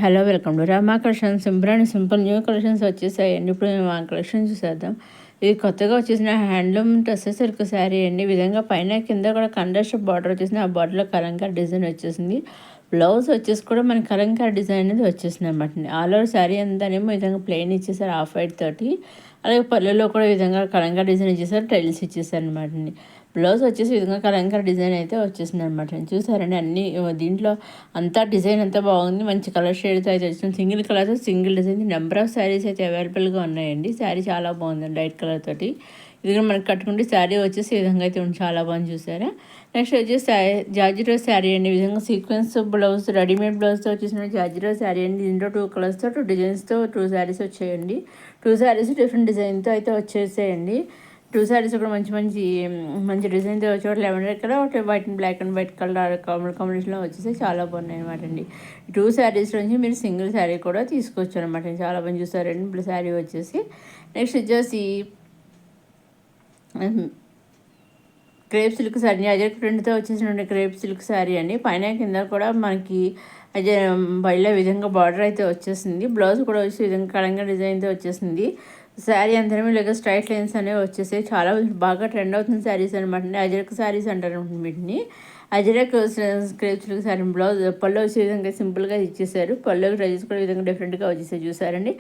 Hello welcome to Rama collections. Simple new collections వచ్చేసాయండి. ఇప్పుడు మేము ఆ కలెక్షన్ చూసేద్దాం. ఇది కొత్తగా వచ్చేసిన హ్యాండ్లూమ్ టస్సర్ సిల్క్ శారీ అండి. ఈ విధంగా పైన కింద కూడా కండస్ట్ బార్డర్ వచ్చేసింది. ఆ బార్డర్లో కలంకారీ డిజైన్ వచ్చేసింది. బ్లౌజ్ వచ్చేసి కూడా మనకి కలంకారీ డిజైన్ అనేది వచ్చేసింది అనమాట. ఆల్ ఓవర్ శారీ అంతానేమో ఈ విధంగా ప్లెయిన్ ఇచ్చేసారు హాఫ్ వైట్ తోటి. అలాగే పళ్ళులో కూడా ఈ విధంగా కలంకారీ డిజైన్ ఇచ్చేసారు, టైల్స్ ఇచ్చేసారు అనమాట. బ్లౌజ్ వచ్చేసి ఈ విధంగా కలంకారీ డిజైన్ అయితే వచ్చేసింది అనమాట. చూసారండి అన్ని దీంట్లో అంతా డిజైన్ అంతా బాగుంది. మంచి కలర్ షేడ్తో అయితే వచ్చింది. Single colour single design. Number of saris అయితే అవైలబుల్గా ఉన్నాయండి. శారీ చాలా బాగుందండి లైట్ కలర్ తోటి. ఇది కూడా మనకి కట్టుకుంటే శారీ వచ్చేసి ఈ విధంగా అయితే ఉంది. చాలా బాగుంది చూసారా. నెక్స్ట్ వచ్చేసి జార్జిరో శారీ అండి. ఈ విధంగా సీక్వెన్స్ బ్లౌజ్ రెడీమేడ్ బ్లౌజ్తో వచ్చేసిన జార్జిరో శారీ అండి. దీంట్లో 2 కలర్స్తో 2 డిజైన్స్తో 2 శారీస్ వచ్చాయండి. 2 శారీస్ డిఫరెంట్ డిజైన్తో అయితే వచ్చేసాయండి. 2 శారీస్ కూడా మంచి మంచి మంచి డిజైన్తో వచ్చి ఒకటి లెమన్ రెడ్ కలర్, ఒకటి white and black and white colour కాంబినేషన్లో వచ్చేసి చాలా బాగున్నాయి అనమాట అండి. 2 శారీస్ నుంచి మీరు సింగిల్ శారీ కూడా తీసుకోవచ్చు అనమాట. చాలా బాగా చూసారండి. ఇప్పుడు శారీ వచ్చేసి నెక్స్ట్ వచ్చేసి క్రేప్ సిల్క్ శారీ అజర్ ప్రింట్తో వచ్చేసినటువంటి క్రేప్ సిల్క్ శారీ అండి. పైన కింద కూడా మనకి అజర్ బయట విధంగా బార్డర్ అయితే వచ్చేసింది. బ్లౌజ్ కూడా వచ్చి విధంగా కలంగా డిజైన్తో వచ్చేసింది. శారీ అందరం ఇలాగ స్ట్రైట్ లైన్స్ అనేవి వచ్చేసాయి. చాలా బాగా ట్రెండ్ అవుతుంది శారీస్ అనమాట. అజరక్ శారీస్ అంటారు వీటిని. Ajrakh crepe silk sari blouse పళ్ళు వచ్చే విధంగా సింపుల్గా ఇచ్చేసారు. పళ్ళు డ్రెజెస్ కూడా విధంగా డిఫరెంట్గా వచ్చేసాయి చూసారండి.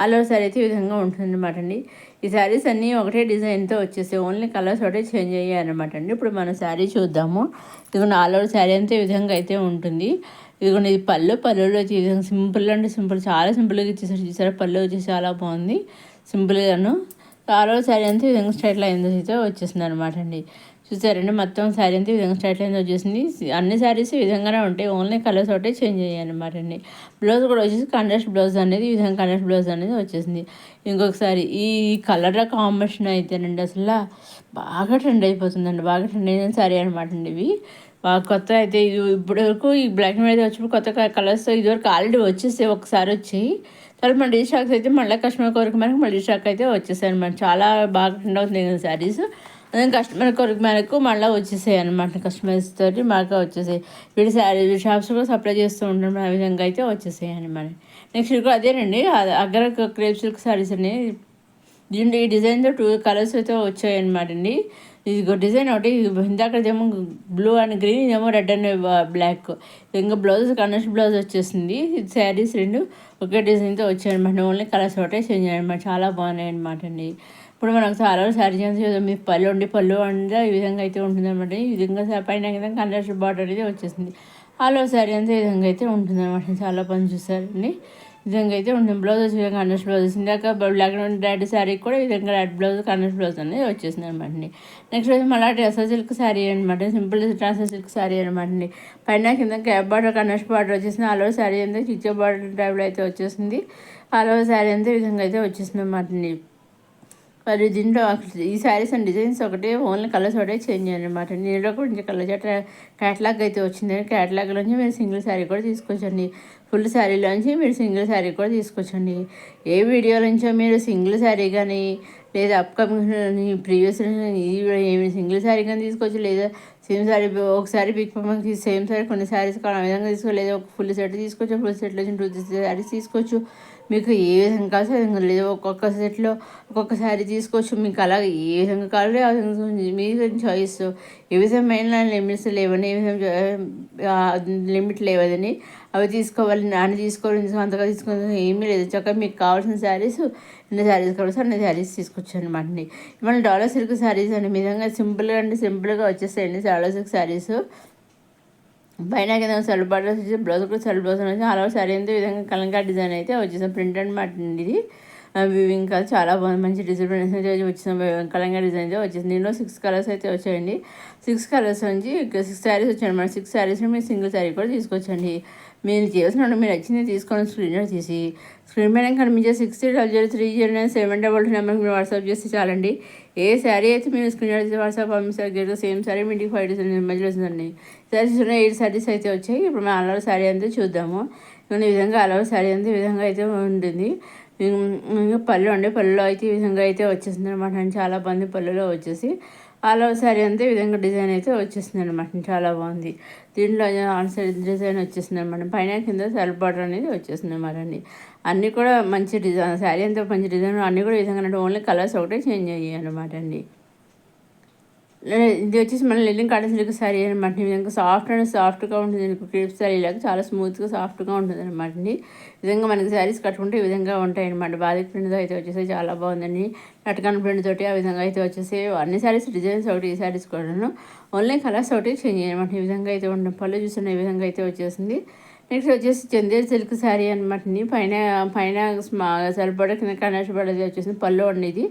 ఆల్ ఓవర్ శారీ అయితే ఈ విధంగా ఉంటుంది అనమాట అండి. ఈ శారీస్ అన్నీ ఒకటే డిజైన్తో వచ్చేసాయి. ఓన్లీ కలర్స్ ఒకటే చేంజ్ అయ్యాయి అనమాట అండి. ఇప్పుడు మనం శారీ చూద్దాము. ఇదిగోండి ఆల్ ఓవర్ శారీ అంతా ఈ విధంగా అయితే ఉంటుంది. ఇదిగోండి ఇది పళ్ళులో వచ్చి ఈ విధంగా సింపుల్ అంటే సింపుల్ చాలా సింపుల్గా ఇచ్చేసారు చూసారా. పళ్ళు వచ్చేసి చాలా బాగుంది సింపుల్గాను. ఆల్ ఓవర్ శారీ అంతా ఈ విధంగా స్ట్రైట్ లైన్ అయితే వచ్చేసింది అనమాట అండి. చూసారండి మొత్తం శారీ అంతా ఈ విధంగా స్ట్రైట్ లైన్ వచ్చేసింది. అన్ని శారీస్ ఈ విధంగానే ఉంటాయి. ఓన్లీ కలర్స్ ఒకటే చేంజ్ అయ్యాయి అనమాట అండి. బ్లౌజ్ కూడా వచ్చేసి కాంట్రాస్ట్ బ్లౌజ్ అనేది ఈ విధంగా కాంట్రాస్ట్ బ్లౌజ్ అనేది వచ్చేసింది. ఇంకొకసారి ఈ కలర్ కాంబినేషన్ అయితేనండి అసలు బాగా ట్రెండ్ అయిపోతుందండి. బాగా ట్రెండ్ అయిన శారీ అనమాట అండి. ఇవి కొత్త అయితే ఇది ఇప్పటి వరకు ఈ బ్లాక్ అండ్ వైట్ వచ్చినప్పుడు కొత్త కలర్స్ ఇదివరకు ఆల్రెడీ వచ్చేసి ఒకసారి వచ్చాయి. తర్వాత మళ్ళీ స్టాక్స్ అయితే మళ్ళీ కస్టమర్ కొరకు మనకు మళ్ళీ స్టాక్ అయితే వచ్చేసాయి అనమాట. చాలా బాగా ట్రెండ్ అవుతుంది కదా శారీస్. అదే కస్టమర్ కొరకు మనకు మళ్ళీ వచ్చేసాయి అనమాట. కస్టమర్స్ తోటి బాగా వచ్చేసాయి. వీడి శారీ షాప్స్ కూడా సప్లై చేస్తూ ఉంటాం. ఆ విధంగా అయితే వచ్చేసాయి అనమాట. నెక్స్ట్ కూడా అదేనండి అగ్గర క్రేప్ సిల్క్ శారీస్ అండి. దీంట్లో ఈ డిజైన్తో 2 కలర్స్ అయితే వచ్చాయన్నమాట అండి. ఇది డిజైన్ ఒకటి ఇందాకదేమో బ్లూ అండ్ గ్రీన్, ఇదేమో రెడ్ అండ్ బ్లాక్. ఇంకా బ్లౌజ్ కనెక్ట్ బ్లౌజ్ వచ్చేసింది. ఇది శారీస్ 2 ఒకే డిజైన్తో వచ్చాయన్నమాట. ఓన్లీ కలర్స్ ఒకటే చేంజ్ అయ్యాయన్నమాట. చాలా బాగున్నాయి అనమాట అండి. ఇప్పుడు మనకు చాలా శారీ చేసి మీ పళ్ళు అంటే ఈ విధంగా అయితే ఉంటుంది అనమాట. ఈ విధంగా పైన విధంగా కంట్రాస్ట్ బార్డర్ అయితే వచ్చేసింది. ఆల్ ఓవర్ శారీ అంతా ఈ విధంగా అయితే ఉంటుంది అనమాట. చాలా పని చూసారండి. విధంగా అయితే ఉంటుంది. బ్లౌజ్ వచ్చి విధంగా కంట్రాస్ట్ బ్లౌజ్ ఇందాక బ్లాక్ అండ్ రెడ్ శారీ కూడా ఈ విధంగా రెడ్ బ్లౌజ్ కంట్రాస్ట్ బ్లౌజ్ అనేది వచ్చేసింది అనమాట అండి. నెక్స్ట్ వచ్చి మళ్ళీ టసర్ సిల్క్ శారీ అనమాట. సింపుల్ టసర్ సిల్క్ శారీ అనమాట అండి. పైన కింద క్యాప్ బార్డర్ కంట్రాస్ట్ బార్డర్ వచ్చేసింది. ఆల్ ఓవర్ శారీ అంతా చిచ్చో బార్డర్ టైప్లో అయితే వచ్చేసింది. ఆల్ ఓవర్ శారీ అంతా ఈ విధంగా అయితే వచ్చేసింది అనమాట అండి. మరి దీంట్లో ఈ శారీస్ అండ్ డిజైన్స్ ఒకటే ఓన్లీ కలర్స్ ఒకటే చేంజ్ అయ్యాయి అనమాట. దీంట్లో కొంచెం కలర్ క్యాటలాగ్ అయితే వచ్చింది. క్యాటలాగ్లోంచి మీరు సింగిల్ శారీ కూడా తీసుకొచ్చండి. ఫుల్ శారీలోంచి మీరు సింగిల్ శారీ కూడా తీసుకొచ్చండి. ఏ వీడియో నుంచో మీరు సింగిల్ శారీ కానీ లేదా అప్కమింగ్ ప్రీవియస్ ఏమి సింగిల్ శారీ కానీ తీసుకోవచ్చు. లేదా సేమ్ శారీ ఒకసారి పిక్ మనకి సేమ్ శారీ కొన్ని శారీస్ కావాలి ఆ విధంగా తీసుకోవచ్చు. లేదా ఒక ఫుల్ సెట్ తీసుకోవచ్చు. ఫుల్ సెట్లో 2 శారీస్ తీసుకోవచ్చు. మీకు ఏ విధంగా కావాల్సి ఆ విధంగా, లేదా ఒక్కొక్క సెట్లో ఒక్కొక్క శారీ తీసుకోవచ్చు. మీకు అలాగే ఏ విధంగా కావాలి ఆ విధంగా మీ చాయిస్. ఏ విధమైన లిమిట్స్ లేవని, ఏ విధంగా లిమిట్ లేవదని అవి తీసుకోవాలి నాన్న తీసుకోవాలి అంతగా తీసుకోవాలి ఏమీ లేదు. చక్కగా మీకు కావాల్సిన శారీస్ ఎన్ని శారీస్ కావాల్సి అన్ని శారీస్ తీసుకొచ్చాను అనమాట అండి. ఇవాళ డాలర్ సిల్క్ శారీస్ అనే విధంగా సింపుల్గా వచ్చేస్తాయండి డాలర్ సిల్క్ శారీస్. పైన కింద సెల్ బార్డర్స్ వచ్చి బ్లౌజ్ కూడా సెల్ బ్లౌజ్ వచ్చి అలా శారీ అంతా విధంగా కలంకారీ డిజైన్ అయితే వచ్చేసాం. ప్రింట్ అనమాట ఇది. వివింగ్ కాదు చాలా బాగుంది. మంచి డిజైన్ వచ్చిన కలంకారీ డిజైన్ అయితే వచ్చేసింది. దీనిలో 6 కలర్స్ అయితే వచ్చాయండి. 6 కలర్స్ నుంచి 6 శారీస్ వచ్చాయండి. మన 6 శారీస్ని మీరు సింగిల్ శారీ కూడా తీసుకొచ్చండి. మీరు చేసిన మీరు వచ్చింది తీసుకొని స్క్రీన్ తీసి స్క్రీన్ మీద కనిపించే 600309 నెంబర్కి మీరు వాట్సాప్ చేస్తే చాలండి. ఏ శారీ అయితే మీరు స్క్రీన్ చేసి వాట్సాప్ పంపిస్తారు సేమ్ శారీ మీ ఇంటికి 5 days మధ్యలో వస్తుందండి. శారీస్ 8 శారీస్ అయితే వచ్చాయి. ఇప్పుడు మేము అలవర్ శారీ అంతా చూద్దాము. ఈ విధంగా అలవర్ శారీ అంతా ఈ విధంగా అయితే ఉంటుంది. ఇంకా పళ్ళు అండి, పళ్ళులో అయితే ఈ విధంగా అయితే వచ్చేసింది అనమాట. చాలా బాగుంది పళ్ళులో వచ్చేసి. ఆల్ ఓవర్ శారీ అంతా ఈ విధంగా డిజైన్ అయితే వచ్చేసింది అనమాట. చాలా బాగుంది. దీంట్లో ఆల్ సైడ్ డిజైన్ వచ్చేసింది అనమాట. పైన కింద సెల్ఫ్ బార్డర్ అనేది వచ్చేసింది అనమాట అండి. అన్నీ కూడా మంచి డిజైన్, శారీ అంతా మంచి డిజైన్, అన్నీ కూడా ఈ విధంగా ఓన్లీ కలర్స్ ఒకటే చేంజ్ అయ్యాయి అనమాట అండి. ఇది వచ్చేసి మన లినిన్ కాటన్ సిల్క్ శారీ అనమాట. ఈ విధంగా సాఫ్ట్గా ఉంటుంది. క్రేప్ శారీ లాగా చాలా స్మూత్గా సాఫ్ట్గా ఉంటుంది అనమాట అండి. ఈ విధంగా మనకి శారీస్ కట్టుకుంటే ఈ విధంగా ఉంటాయి అనమాట. బాదిక్ ప్రింట్తో అయితే వచ్చేసి చాలా బాగుందండి. లట్కన్ ప్రింట్ తోటి ఆ విధంగా అయితే వచ్చేసి అన్ని శారీస్ డిజైన్స్ ఒకటి, ఈ శారీస్ కూడాను ఓన్లీ కలర్స్ ఒకటి చేంజ్ చేయనమాట. ఈ విధంగా అయితే ఉంటుంది. పళ్ళు చూస్తున్న ఈ విధంగా అయితే వచ్చేసింది. నెక్స్ట్ వచ్చేసి చందేరి సిల్క్ శారీ అనమాట. పైన పైన సెల్ఫ్ బోర్డర్, కింద కనర్స్ బోర్డర్ వచ్చేసింది. పళ్ళు అండి ఇది.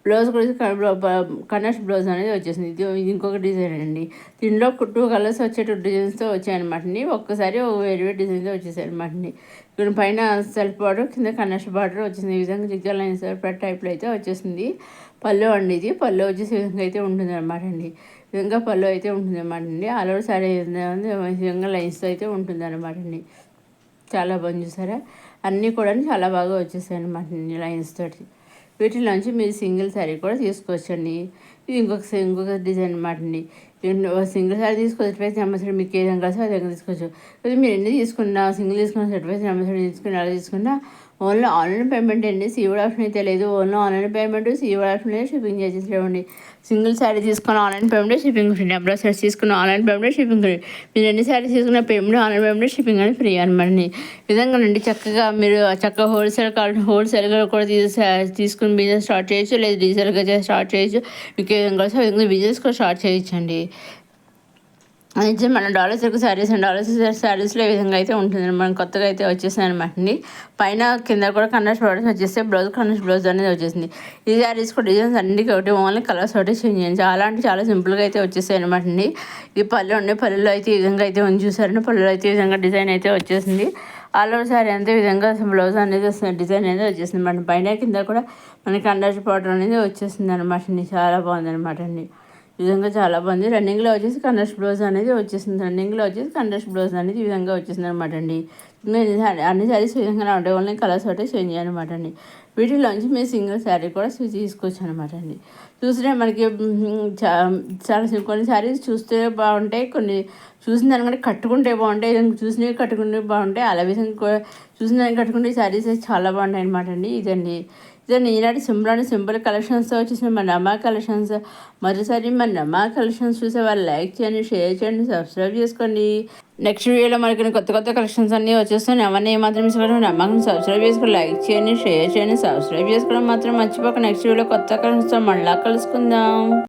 బ్లౌజ్ కూడా కనర్స్ బ్లౌజ్ అనేది వచ్చేసింది. ఇది ఇంకొక డిజైన్ అండి. దీనిలో 2 కలర్స్ వచ్చే 2 డిజైన్స్తో వచ్చాయన్నమాట. ఒక్కసారి వేరు వేరు డిజైన్తో వచ్చేసాయి అనమాట. ఇక్కడ పైన సెల్ఫ్ బార్డర్, కింద కనర్స్ బార్డర్ వచ్చేసింది. ఈ విధంగా జిగ్గర్ లైన్స్ టైప్లో అయితే వచ్చేసింది. పళ్ళు అండి ఇది. పళ్ళు వచ్చేసి ఈ విధంగా అయితే ఉంటుంది అనమాట అండి. ఈ విధంగా పళ్ళు అయితే ఉంటుంది అనమాట అండి. ఆల్ ఓవర్ శారీ ఈ విధంగా లైన్స్తో అయితే ఉంటుంది అనమాట అండి. చాలా బాగుంది చూసారా. అన్నీ కూడా చాలా బాగా వచ్చేసాయి అనమాట లైన్స్ తోటి. వీటిలోంచి మీరు సింగిల్ శారీ కూడా తీసుకోవచ్చండి. ఇది ఇంకొక డిజైన్ అనమాట అండి. సింగిల్ శారీ తీసుకోవచ్చు, సెట్ నెంబర్ మీకు ఏ విధంగా కలిసి ఆ విధంగా తీసుకోవచ్చు. లేదా మీరు ఎన్ని తీసుకున్నా, సింగిల్ తీసుకున్న సెట్ నెంబర్ తీసుకుని అలా తీసుకున్నా ఓన్లీ ఆన్లైన్ పేమెంట్ అండి. సీఓడి ఆప్షన్ అయితే లేదు. Only online payment, COD option లేదు, షిప్పింగ్ చార్జెస్ లేవండి. సింగిల్ శారీ తీసుకున్న online payment, shipping free. Number sets తీసుకున్న ఆన్లైన్ పేమెంట్, షిప్పింగ్ ఫ్రీ. మీరు ఎన్ని శారీస్ తీసుకున్న పేమెంట్, ఆన్లైన్ పేమెంట్, షిప్పింగ్ అనేది ఫ్రీ అనమాట. విధంగా నుండి చక్కగా మీరు చక్కగా హోల్సేల్గా కూడా తీసుకుని బిజినెస్ స్టార్ట్ చేయొచ్చు, లేదా రీసేల్గా స్టార్ట్ చేయొచ్చు. మీకు ఏ విధంగా ఆ విధంగా బిజినెస్ కూడా స్టార్ట్ చేయొచ్చండి. అది మన dollar silk saris and dollar silk శారీస్లో ఈ విధంగా అయితే ఉంటుంది. మనం కొత్తగా అయితే వచ్చేసాయి అనమాట అండి. పైన కింద కూడా కన్నర్స్ బార్డర్స్ వచ్చేస్తే కన్నర్స్ బ్లౌజ్ అనేది వచ్చేసింది. ఈ శారీస్ కూడా డిజైన్స్ అన్నిటికీ ఒకటి ఓన్లీ కలర్స్ ఒకటి చేంజ్ చేయండి. చాలా అంటే చాలా సింపుల్గా అయితే వచ్చేసాయి అనమాట అండి. ఇది పళ్ళు ఉండే పళ్ళులో అయితే ఈ విధంగా అయితే చూసారండి. పళ్ళులో అయితే ఈ విధంగా డిజైన్ అయితే వచ్చేసింది. ఆల్ ఓవర్ శారీ అంతే విధంగా బ్లౌజ్ అనేది వస్తుంది, డిజైన్ అనేది వచ్చేసింది అనమాట. పైన కింద కూడా మనకి కన్నర్స్ బార్డర్ అనేది వచ్చేసింది అనమాట అండి. చాలా బాగుంది అనమాట అండి. ఈ విధంగా చాలా బాగుంది. రన్నింగ్లో వచ్చేసి కన్నర్స్ బ్లౌజ్ అనేది వచ్చేసింది. రన్నింగ్లో వచ్చేసి కన్నర్స్ బ్లౌజ్ అనేది ఈ విధంగా వచ్చేసింది అనమాట అండి. అన్ని శారీస్ ఈ విధంగా ఉంటాయి. ఓన్లీ కలర్స్ ఒకటే చేంజ్ చేయనమాట అండి. వీటిలోంచి మీరు సింగిల్ శారీ కూడా తీసుకోవచ్చు అనమాట అండి. చూస్తే మనకి చాలా కొన్ని శారీస్ చూస్తే బాగుంటాయి, కొన్ని చూసిన దానికంటే కట్టుకుంటే బాగుంటాయి, చూసినవి కట్టుకుంటే బాగుంటాయి. అలా విధంగా చూసిన దాన్ని కట్టుకుంటే శారీస్ చాలా బాగుంటాయి అనమాట అండి. ఇదండి ఈనాటి సింపుల్ కలెక్షన్స్తో వచ్చేసిన మన రమా కలెక్షన్స్. మరోసారి మన రమా కలెక్షన్స్ చూసే వాళ్ళు లైక్ చేయండి, షేర్ చేయండి, సబ్స్క్రైబ్ చేసుకోండి. నెక్స్ట్ వీడియోలో మనకి కొత్త కలెక్షన్స్ అన్నీ వచ్చేస్తాయి. అవన్నీ ఏమాత్రం ఇసుకోవడం రమాని సబ్స్క్రైబ్ చేసుకుని లైక్ చేయండి, షేర్ చేయండి, సబ్స్క్రైబ్ చేసుకోవడం మాత్రం మర్చిపోక. నెక్స్ట్ వీడియోలో కొత్త కలెక్షన్స్తో మళ్ళీ కలుసుకుందాం.